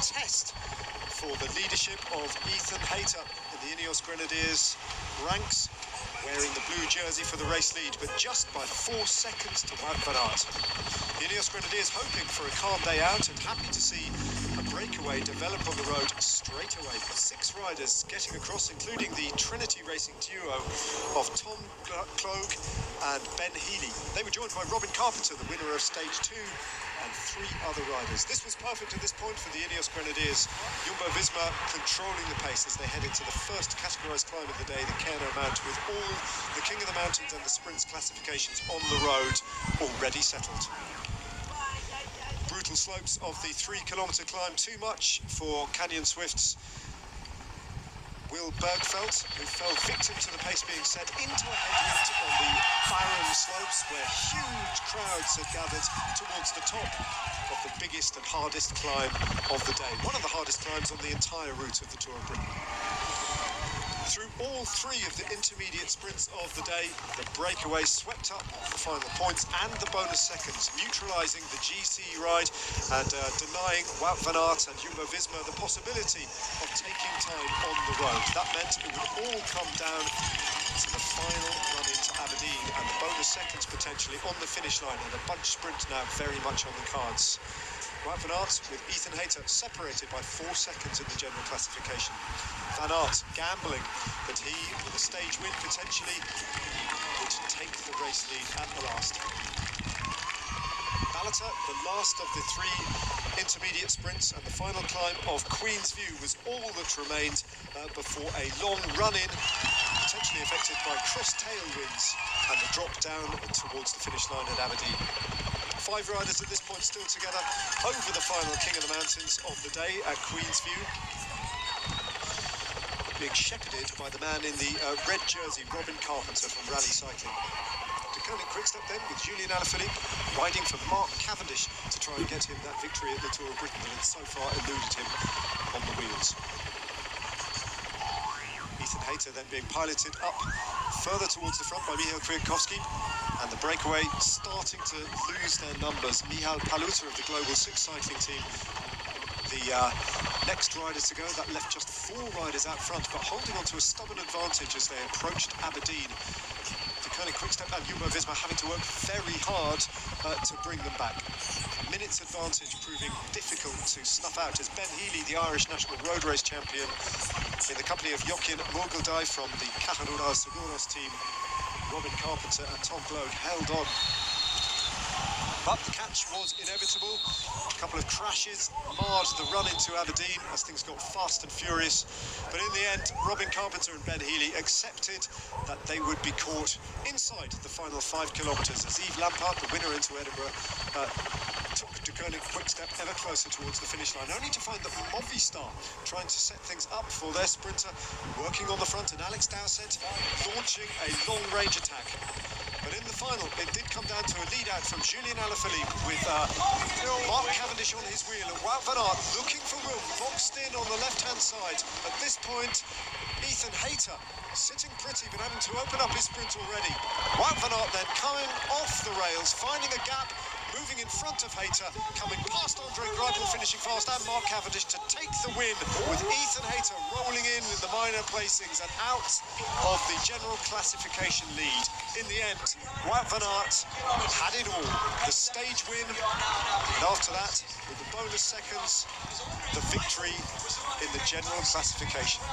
test for the leadership of Ethan Hayter in the Ineos Grenadiers ranks, wearing the blue jersey for the race lead, but just by 4 seconds to Wout van Aert. The Ineos Grenadiers hoping for a calm day out and happy to see a breakaway develop on the road straight away. 6 riders getting across, including the Trinity Racing duo of Tom Clogue and Ben Healy. They were joined by Robin Carpenter, the winner of stage 2, and 3 other riders. This was perfect at this point for the Ineos Grenadiers. Jumbo-Visma controlling the pace as they head into the first categorised climb of the day, the Cairn Mount, with all the King of the Mountains and the sprints classifications on the road already settled. Brutal slopes of the 3-kilometre climb, too much for Canyon Swift's Will Bergfeldt, who fell victim to the pace being set into a headwind on the barren slopes where huge crowds had gathered towards the top of the biggest and hardest climb of the day. One of the hardest climbs on the entire route of the Tour of Britain. Through all 3 of the intermediate sprints of the day, the breakaway swept up the final points and the bonus seconds, neutralising the GC ride and denying Wout van Aert and Jumbo-Visma the possibility of taking time on the road. That meant it would all come down to the final run into Aberdeen and the bonus seconds potentially on the finish line, and a bunch sprint now very much on the cards. Wout van Aert with Ethan Hayter separated by 4 seconds in the general classification. Van Aert gambling that he, with a stage win potentially, would take the race lead at the last. Balata, the last of the 3 intermediate sprints, and the final climb of Queen's View was all that remained before a long run-in, potentially affected by cross tailwinds, and the drop down towards the finish line at Aberdeen. 5 riders at this point still together over the final King of the Mountains of the day at Queen's View, being shepherded by the man in the red jersey, Robin Carpenter from Rally Cycling. Deceuninck Quick-Step then with Julian Alaphilippe riding for Mark Cavendish to try and get him that victory at the Tour of Britain that had so far eluded him on the wheels. Ethan Hayter then being piloted up further towards the front by Michał Kwiatkowski, and the breakaway starting to lose their numbers. Michał Paluta of the Global 6 cycling team, the next rider to go, that left just 4 riders out front, but holding on to a stubborn advantage as they approached Aberdeen. Deceuninck Quick-Step and Jumbo-Visma having to work very hard to bring them back. A minute's advantage proving difficult to snuff out as Ben Healy, the Irish national road race champion, in the company of Jochen Morgeldai from the Caja Seguros team, Robin Carpenter and Tom Clogue held on. But the catch was inevitable. A couple of crashes marred the run into Aberdeen as things got fast and furious. But in the end, Robin Carpenter and Ben Healy accepted that they would be caught inside the final 5 kilometres as Yves Lampaert, the winner into Edinburgh, took Deceuninck Quick-Step ever closer towards the finish line, only to find that Movistar trying to set things up for their sprinter, working on the front, and Alex Dowsett launching a long-range attack. But in the final, it did come down to a lead-out from Julian Alaphilippe with Mark Cavendish on his wheel and Wout van Aert looking for room, boxed in on the left-hand side. At this point, Ethan Hayter sitting pretty but having to open up his sprint already. Wout van Aert then coming off the rails, finding a gap, moving in front of Hayter, coming past Andre Greipel, finishing fast, and Mark Cavendish to take the win, with Ethan Hayter rolling in the minor placings and out of the general classification lead. In the end, Wout van Aert had it all. The stage win, and after that, with the bonus seconds, the victory in the general classification.